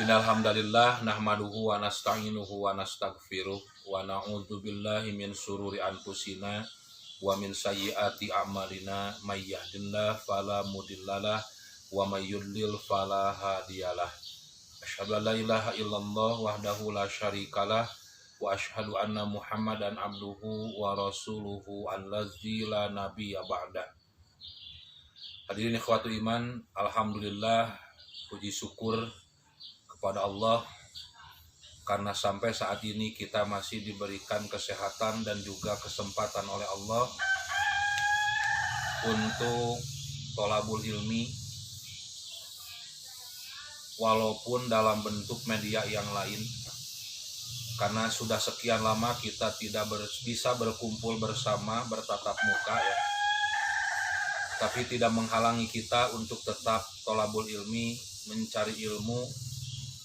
Innal hamdalillah nahmaduhu wa nasta'inuhu wa nastaghfiruh wa na'udzubillahi min syururi anfusina wa min sayyiati a'malina may yahdihillahu fala mudhillalah wa may yudlil fala hadiyalah. Asyhadu an la ilaha illallah wahdahu la syarikalah wa asyhadu anna Muhammadan abduhu wa rasuluhu allazi la nabiyya ba'da. Hadirin ikhwatu iman, alhamdulillah, puji syukur kepada Allah karena sampai saat ini kita masih diberikan kesehatan dan juga kesempatan oleh Allah untuk tholabul ilmi, walaupun dalam bentuk media yang lain, karena sudah sekian lama kita tidak bisa berkumpul bersama bertatap muka ya, tapi tidak menghalangi kita untuk tetap tholabul ilmi, mencari ilmu,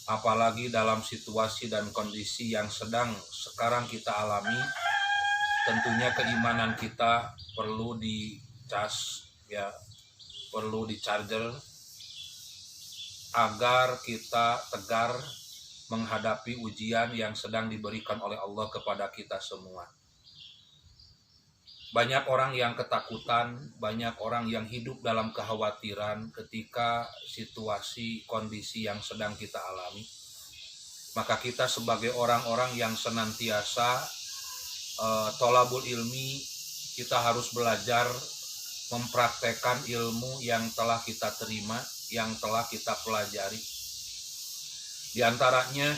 apalagi dalam situasi dan kondisi yang sedang sekarang kita alami. Tentunya keimanan kita perlu dicas ya, perlu dicharger agar kita tegar menghadapi ujian yang sedang diberikan oleh Allah kepada kita semua. Banyak orang yang ketakutan, banyak orang yang hidup dalam kekhawatiran ketika situasi kondisi yang sedang kita alami. Maka kita sebagai orang-orang yang senantiasa tholabul ilmi, kita harus belajar mempraktekkan ilmu yang telah kita terima, yang telah kita pelajari. Di antaranya,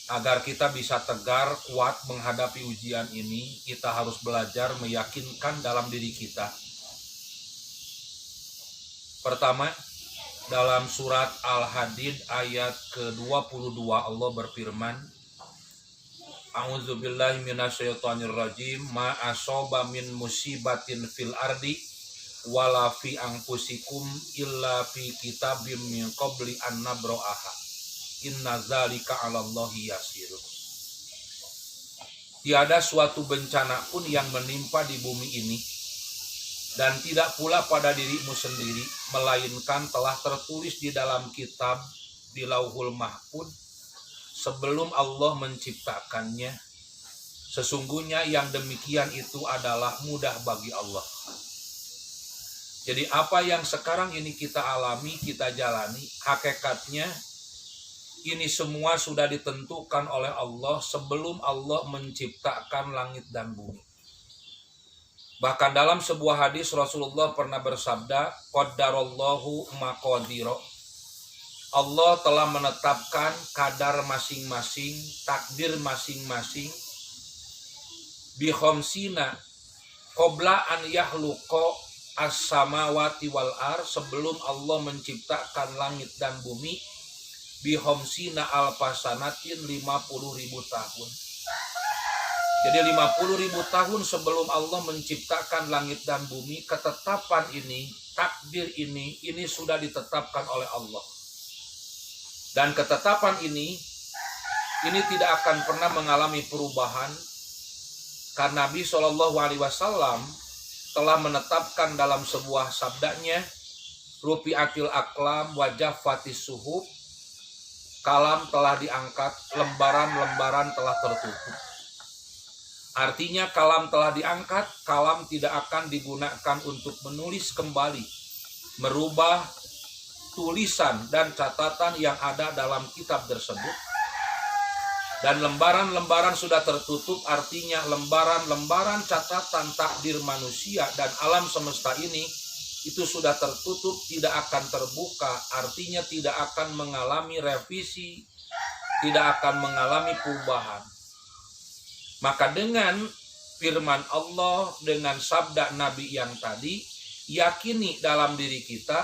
agar kita bisa tegar, kuat menghadapi ujian ini, kita harus belajar meyakinkan dalam diri kita. Pertama, dalam surat Al-Hadid ayat ke-22 Allah berfirman, A'udzubillahi minasyaitonirrajim, ma asoba min musibatin fil ardi wala fi anfusikum illa fi kitabim min qabli an nabra'aha. Inna zalika 'alallahi yasir. Tiada suatu bencana pun yang menimpa di bumi ini, dan tidak pula pada dirimu sendiri, melainkan telah tertulis di dalam kitab di Lauhul Mahfuz sebelum Allah menciptakannya. Sesungguhnya yang demikian itu adalah mudah bagi Allah. Jadi apa yang sekarang ini kita alami, kita jalani, hakikatnya ini semua sudah ditentukan oleh Allah sebelum Allah menciptakan langit dan bumi. Bahkan dalam sebuah hadis Rasulullah pernah bersabda, qaddarallahu maqadiro. Allah telah menetapkan kadar masing-masing, takdir masing-masing, bikhamsina qabla an yakhluqa as-samawati wal ar, sebelum Allah menciptakan langit dan bumi, bihomsina alfasanatin 50.000 tahun. Jadi 50.000 tahun sebelum Allah menciptakan langit dan bumi, ketetapan ini, takdir ini sudah ditetapkan oleh Allah. Dan ketetapan ini tidak akan pernah mengalami perubahan, karena Nabi SAW telah menetapkan dalam sebuah sabdanya, rufi'atil aqlam wa jaffatis suhuf, kalam telah diangkat, lembaran-lembaran telah tertutup. Artinya kalam telah diangkat, kalam tidak akan digunakan untuk menulis kembali, merubah tulisan dan catatan yang ada dalam kitab tersebut. Dan lembaran-lembaran sudah tertutup, artinya lembaran-lembaran catatan takdir manusia dan alam semesta ini itu sudah tertutup, tidak akan terbuka, artinya tidak akan mengalami revisi, tidak akan mengalami perubahan. Maka dengan firman Allah, dengan sabda Nabi yang tadi, yakini dalam diri kita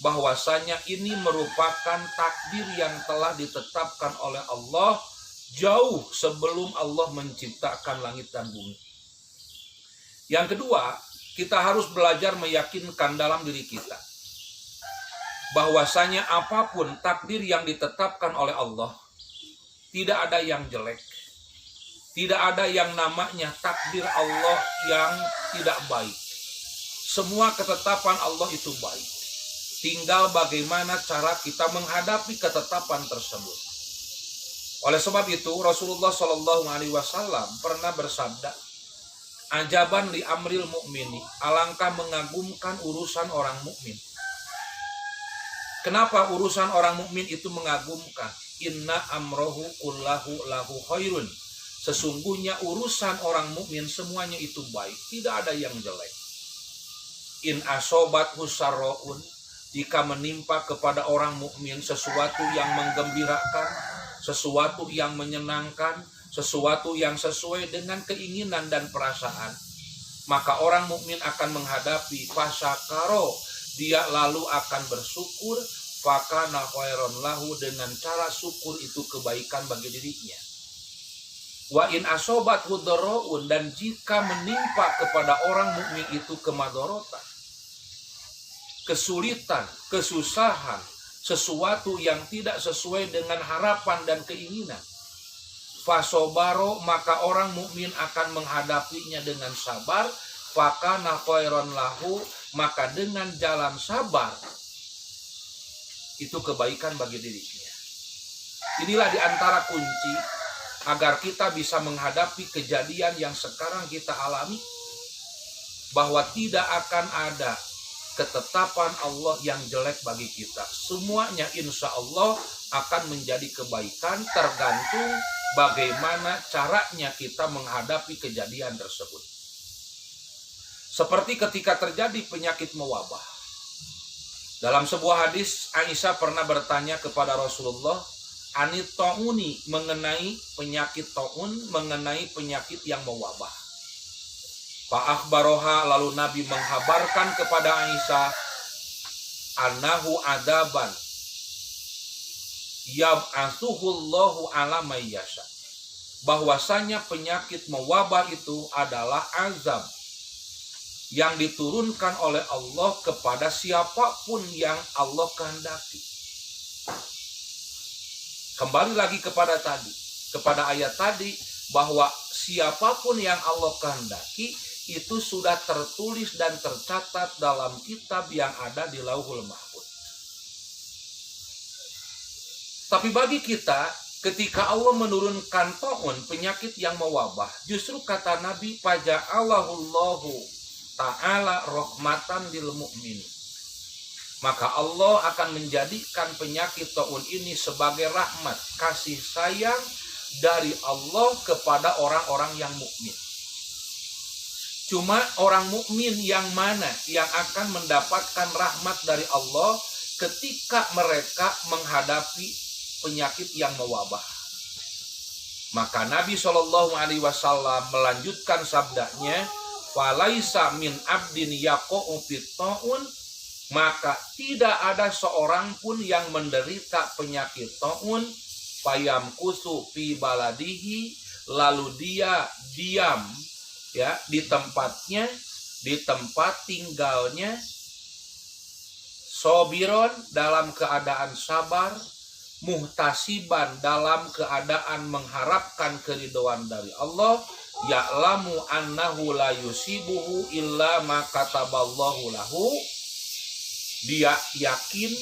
bahwasanya ini merupakan takdir yang telah ditetapkan oleh Allah jauh sebelum Allah menciptakan langit dan bumi. Yang kedua, kita harus belajar meyakinkan dalam diri kita bahwasanya apapun takdir yang ditetapkan oleh Allah, tidak ada yang jelek, tidak ada yang namanya takdir Allah yang tidak baik. Semua ketetapan Allah itu baik. tinggal bagaimana cara kita menghadapi ketetapan tersebut. Oleh sebab itu Rasulullah Shallallahu Alaihi Wasallam pernah bersabda, ajaban li amril mu'mini, alangkah mengagumkan urusan orang mukmin. Kenapa urusan orang mukmin itu mengagumkan? Inna amrohu kullahu lahu khairun. Sesungguhnya urusan orang mukmin semuanya itu baik, tidak ada yang jelek. In asobat husarroun, jika menimpa kepada orang mukmin sesuatu yang menggembirakan, sesuatu yang menyenangkan, sesuatu yang sesuai dengan keinginan dan perasaan, maka orang mukmin akan menghadapi fasakaro, dia lalu akan bersyukur, fakana khairon lahu, dengan cara syukur itu kebaikan bagi dirinya. Wa in asobat hudoroun, dan jika menimpa kepada orang mukmin itu kemadorotan, kesulitan, kesusahan, sesuatu yang tidak sesuai dengan harapan dan keinginan, fasobaro, maka orang mukmin akan menghadapinya dengan sabar, fakana khairon lahu, maka dengan jalan sabar itu kebaikan bagi dirinya. Inilah diantara kunci agar kita bisa menghadapi kejadian yang sekarang kita alami, bahwa tidak akan ada ketetapan Allah yang jelek bagi kita. Semuanya insya Allah akan menjadi kebaikan, tergantung bagaimana caranya kita menghadapi kejadian tersebut. Seperti ketika terjadi penyakit mewabah. Dalam sebuah hadis, Aisyah pernah bertanya kepada Rasulullah, anit ta'uni, mengenai penyakit ta'un, mengenai penyakit yang mewabah. Fa'akhbaroha, lalu Nabi menghabarkan kepada Aisyah, annahu adaban yab'athuhullahu ala mayyasha, bahwasanya penyakit mewabah itu adalah azab yang diturunkan oleh Allah kepada siapapun yang Allah kehendaki. Kembali lagi kepada ayat tadi, bahwa siapapun yang Allah kehendaki itu sudah tertulis dan tercatat dalam kitab yang ada di Lauhul Mahfuz. Tapi bagi kita, ketika Allah menurunkan ta'un, penyakit yang mewabah, justru kata Nabi, faja'allahullahu ta'ala rahmatan lil mu'minin, maka Allah akan menjadikan penyakit ta'un ini sebagai rahmat, kasih sayang dari Allah kepada orang-orang yang mukmin. Cuma orang mukmin yang mana yang akan mendapatkan rahmat dari Allah ketika mereka menghadapi penyakit yang mewabah? Maka Nabi Shallallahu Alaihi Wasallam melanjutkan sabdanya, falaisa min abdin yaqa'u fit ta'un, maka tidak ada seorang pun yang menderita penyakit ta'un, fayamkusu fi baladihi, lalu dia diam ya di tempatnya, di tempat tinggalnya, sobiron, dalam keadaan sabar, muhtasiban, dalam keadaan mengharapkan keridhaan dari Allah, ya'lamu annahu la yusibuhu illa ma kataballahu lahu, dia yakin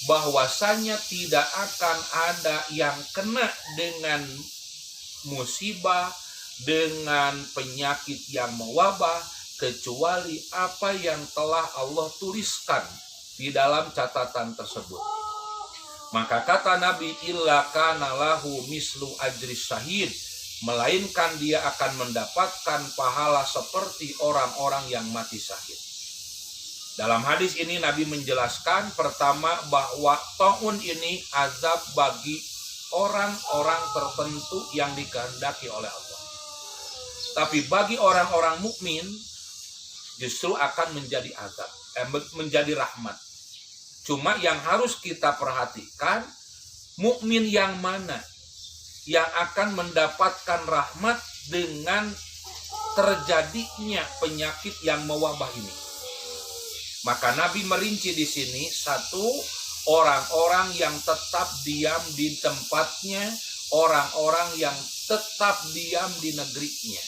bahwasanya tidak akan ada yang kena dengan musibah, dengan penyakit yang mewabah, kecuali apa yang telah Allah tuliskan di dalam catatan tersebut. Maka kata Nabi, illa kana lahu mislu ajri syahid, melainkan dia akan mendapatkan pahala seperti orang-orang yang mati syahid. Dalam hadis ini Nabi menjelaskan pertama bahwa ta'un ini azab bagi orang-orang tertentu yang dikehendaki oleh Allah. Tapi bagi orang-orang mukmin justru akan menjadi azab, menjadi rahmat. Cuma yang harus kita perhatikan, mukmin yang mana yang akan mendapatkan rahmat dengan terjadinya penyakit yang mewabah ini. Maka Nabi merinci di sini, satu, orang-orang yang tetap diam di tempatnya, orang-orang yang tetap diam di negerinya.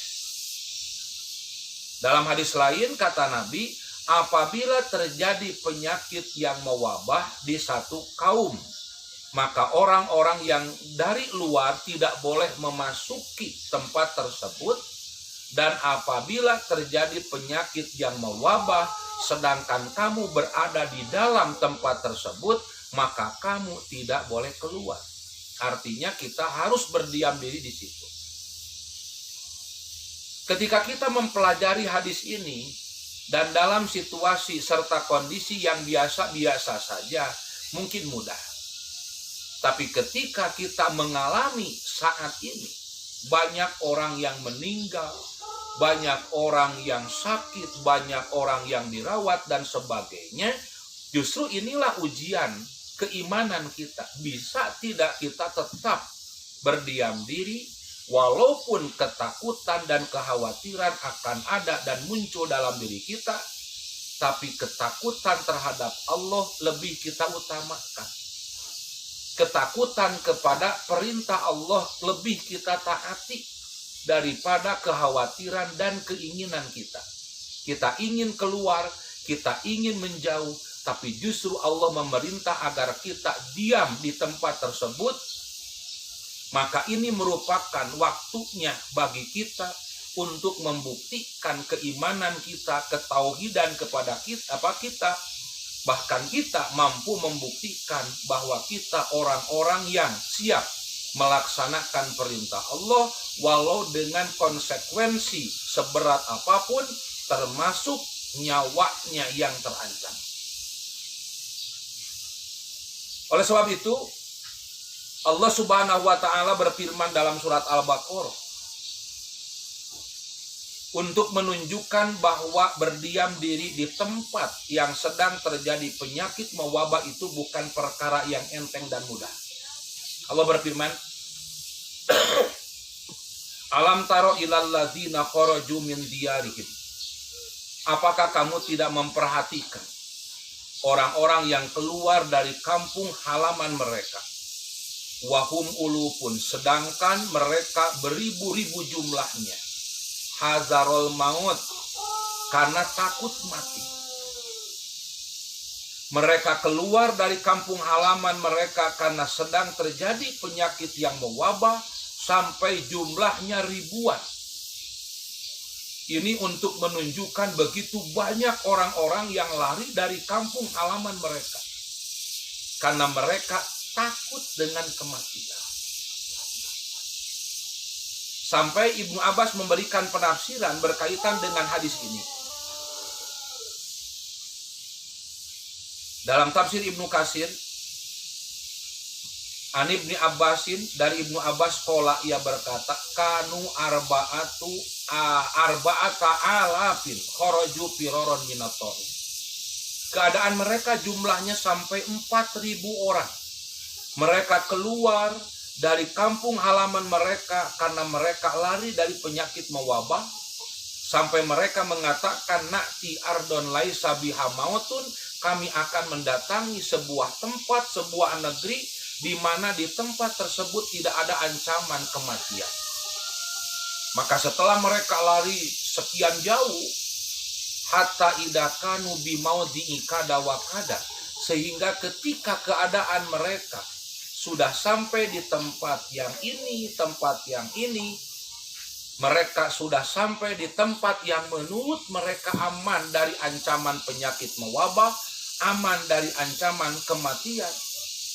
Dalam hadis lain kata Nabi, apabila terjadi penyakit yang mewabah di satu kaum, maka orang-orang yang dari luar tidak boleh memasuki tempat tersebut. Dan apabila terjadi penyakit yang mewabah sedangkan kamu berada di dalam tempat tersebut, maka kamu tidak boleh keluar. Artinya kita harus berdiam diri di situ. Ketika kita mempelajari hadis ini dan dalam situasi serta kondisi yang biasa-biasa saja, mungkin mudah. Tapi ketika kita mengalami saat ini, banyak orang yang meninggal, banyak orang yang sakit, banyak orang yang dirawat dan sebagainya. Justru inilah ujian keimanan kita. Bisa tidak kita tetap berdiam diri walaupun ketakutan dan kekhawatiran akan ada dan muncul dalam diri kita, tapi ketakutan terhadap Allah lebih kita utamakan. Ketakutan kepada perintah Allah lebih kita taati daripada kekhawatiran dan keinginan kita. Kita ingin keluar, kita ingin menjauh, tapi justru Allah memerintah agar kita diam di tempat tersebut. Maka ini merupakan waktunya bagi kita untuk membuktikan keimanan kita, ketauhidan kepada kita, bahkan kita mampu membuktikan bahwa kita orang-orang yang siap melaksanakan perintah Allah walau dengan konsekuensi seberat apapun, termasuk nyawanya yang terancam. Oleh sebab itu, Allah Subhanahu wa Ta'ala berfirman dalam surat Al-Baqarah untuk menunjukkan bahwa berdiam diri di tempat yang sedang terjadi penyakit mewabah itu bukan perkara yang enteng dan mudah. Allah berfirman, Alam taro ilal ladzina kharaju min diyarihim. Apakah kamu tidak memperhatikan orang-orang yang keluar dari kampung halaman mereka? Wahum ulufun, sedangkan mereka beribu-ribu jumlahnya. Hazarul maut, karena takut mati. Mereka keluar dari kampung halaman mereka karena sedang terjadi penyakit yang mewabah sampai jumlahnya ribuan. Ini untuk menunjukkan begitu banyak orang-orang yang lari dari kampung halaman mereka karena mereka takut dengan kematian. Sampai Ibnu Abbas memberikan penafsiran berkaitan dengan hadis ini. Dalam tafsir Ibnu Katsir, An Ibni Abbasin, dari Ibnu Abbas qala, ia berkata, kanu arba'ata alafin kharaju firaron minat ta'if. Keadaan mereka jumlahnya sampai 4.000 orang. Mereka keluar dari kampung halaman mereka karena mereka lari dari penyakit mewabah, sampai mereka mengatakan, na'ti ardon laisa biha mautun, kami akan mendatangi sebuah tempat, sebuah negeri di mana di tempat tersebut tidak ada ancaman kematian. Maka setelah mereka lari sekian jauh, hatta idakanu bimaudhi'i kada wa kada, sehingga ketika keadaan mereka sudah sampai di tempat yang ini, mereka sudah sampai di tempat yang menurut mereka aman dari ancaman penyakit mewabah, aman dari ancaman kematian.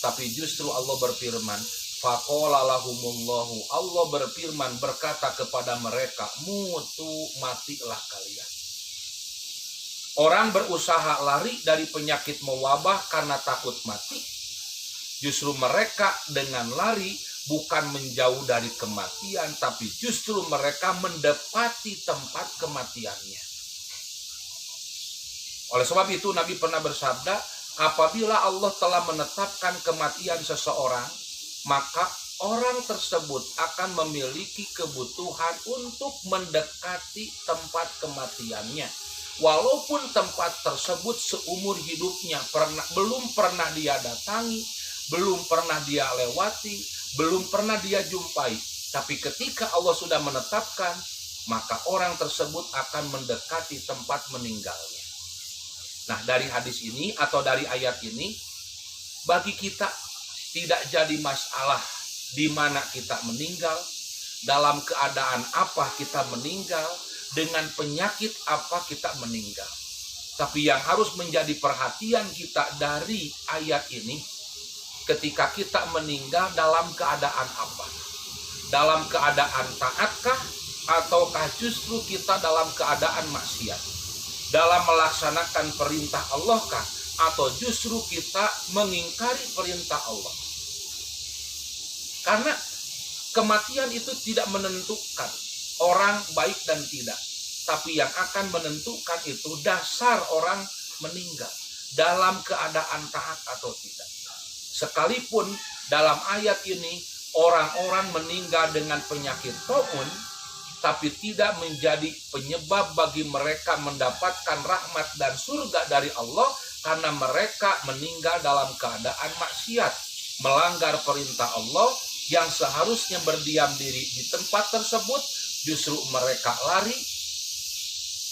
Tapi justru Allah berfirman, faqala lahumullahu, Allah berfirman berkata kepada mereka, mutu, matilah kalian. Orang berusaha lari dari penyakit mewabah karena takut mati. Justru mereka dengan lari bukan menjauh dari kematian, tapi justru mereka mendapati tempat kematiannya. Oleh sebab itu Nabi pernah bersabda, apabila Allah telah menetapkan kematian seseorang, maka orang tersebut akan memiliki kebutuhan untuk mendekati tempat kematiannya. Walaupun tempat tersebut seumur hidupnya belum pernah dia datangi, belum pernah dia lewati, belum pernah dia jumpai. Tapi ketika Allah sudah menetapkan, maka orang tersebut akan mendekati tempat meninggalnya. Nah, dari hadis ini atau dari ayat ini, bagi kita tidak jadi masalah di mana kita meninggal, dalam keadaan apa kita meninggal, dengan penyakit apa kita meninggal. Tapi yang harus menjadi perhatian kita dari ayat ini, ketika kita meninggal dalam keadaan apa? Dalam keadaan taatkah ataukah justru kita dalam keadaan maksiat? Dalam melaksanakan perintah Allah kah? Atau justru kita mengingkari perintah Allah? Karena kematian itu tidak menentukan orang baik dan tidak. Tapi yang akan menentukan itu dasar orang meninggal dalam keadaan taat atau tidak. Sekalipun dalam ayat ini orang-orang meninggal dengan penyakit taun, tapi tidak menjadi penyebab bagi mereka mendapatkan rahmat dan surga dari Allah, karena mereka meninggal dalam keadaan maksiat, melanggar perintah Allah. Yang seharusnya berdiam diri di tempat tersebut, justru mereka lari,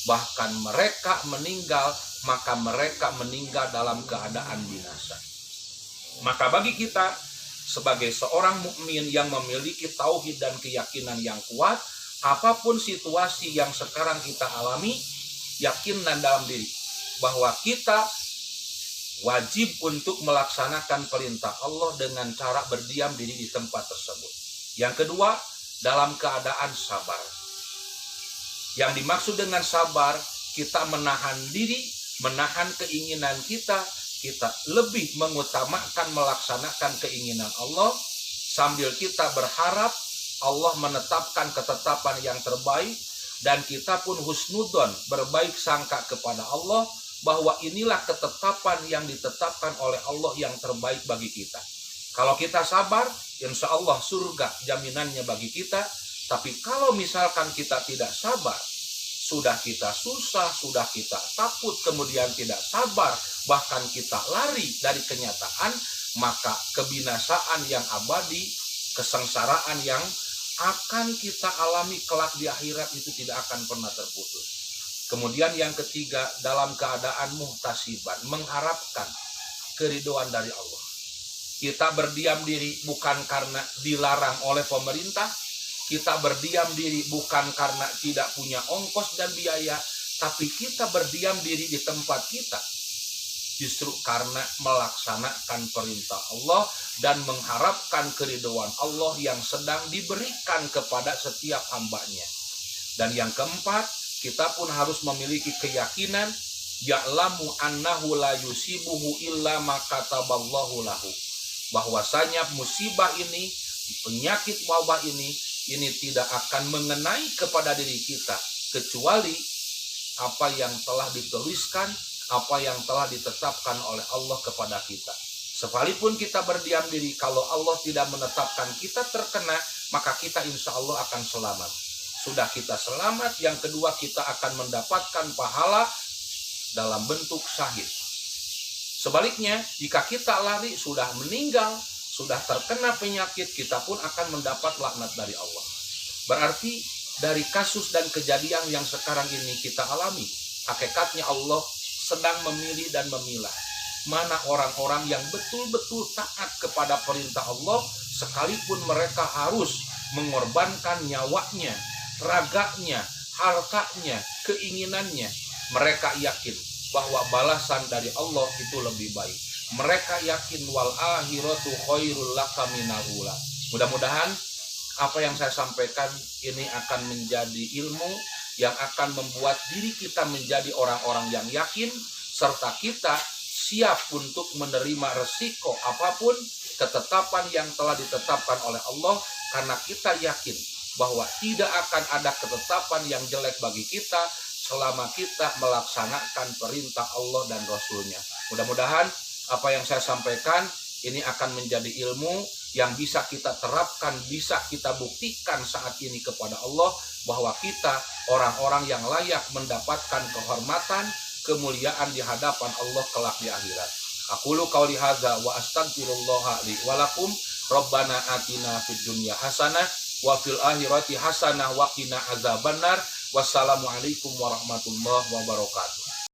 bahkan mereka meninggal, maka mereka meninggal dalam keadaan binasa. Maka bagi kita sebagai seorang mukmin yang memiliki tauhid dan keyakinan yang kuat, apapun situasi yang sekarang kita alami, yakinkan dalam diri bahwa kita wajib untuk melaksanakan perintah Allah dengan cara berdiam diri di tempat tersebut. Yang kedua, dalam keadaan sabar. Yang dimaksud dengan sabar, kita menahan diri, menahan keinginan kita lebih mengutamakan melaksanakan keinginan Allah, sambil kita berharap Allah menetapkan ketetapan yang terbaik, dan kita pun husnudon, berbaik sangka kepada Allah, bahwa inilah ketetapan yang ditetapkan oleh Allah yang terbaik bagi kita. Kalau kita sabar, insya Allah surga jaminannya bagi kita. Tapi kalau misalkan kita tidak sabar, sudah kita susah, sudah kita takut, kemudian tidak sabar, bahkan kita lari dari kenyataan, maka kebinasaan yang abadi, kesengsaraan yang akan kita alami kelak di akhirat itu tidak akan pernah terputus. Kemudian yang ketiga, dalam keadaan muhtasiban, mengharapkan keridhaan dari Allah. Kita berdiam diri bukan karena dilarang oleh pemerintah, kita berdiam diri bukan karena tidak punya ongkos dan biaya, tapi kita berdiam diri di tempat kita justru karena melaksanakan perintah Allah dan mengharapkan keridhaan Allah yang sedang diberikan kepada setiap hambanya. Dan yang keempat, kita pun harus memiliki keyakinan ya'lamu annahu la yusibuhu illa ma kataballahu lahu, bahwasanya musibah ini, penyakit wabah ini tidak akan mengenai kepada diri kita kecuali apa yang telah dituliskan, apa yang telah ditetapkan oleh Allah kepada kita. Sekalipun kita berdiam diri, kalau Allah tidak menetapkan kita terkena, maka kita insya Allah akan selamat. Sudah kita selamat, yang kedua kita akan mendapatkan pahala dalam bentuk syahid. Sebaliknya, jika kita lari, sudah meninggal, sudah terkena penyakit, kita pun akan mendapat laknat dari Allah. Berarti dari kasus dan kejadian yang sekarang ini kita alami, hakikatnya Allah sedang memilih dan memilah mana orang-orang yang betul-betul taat kepada perintah Allah, sekalipun mereka harus mengorbankan nyawanya, raganya, hartanya, keinginannya. Mereka yakin bahwa balasan dari Allah itu lebih baik. Mereka yakin wal akhiratu khairul laka minal ula. Mudah-mudahan apa yang saya sampaikan ini akan menjadi ilmu yang akan membuat diri kita menjadi orang-orang yang yakin, serta kita siap untuk menerima resiko apapun ketetapan yang telah ditetapkan oleh Allah, karena kita yakin bahwa tidak akan ada ketetapan yang jelek bagi kita selama kita melaksanakan perintah Allah dan Rasul-Nya. Mudah-mudahan apa yang saya sampaikan ini akan menjadi ilmu yang bisa kita terapkan, bisa kita buktikan saat ini kepada Allah, bahwa kita orang-orang yang layak mendapatkan kehormatan, kemuliaan di hadapan Allah kelak di akhirat. Aqulu qauli hadza wa astaghfirullaha li wa lakum. Rabbana atina fid dunya hasanah wa fil akhirati hasanah wa qina azabannar. Wassalamualaikum warahmatullahi wabarakatuh.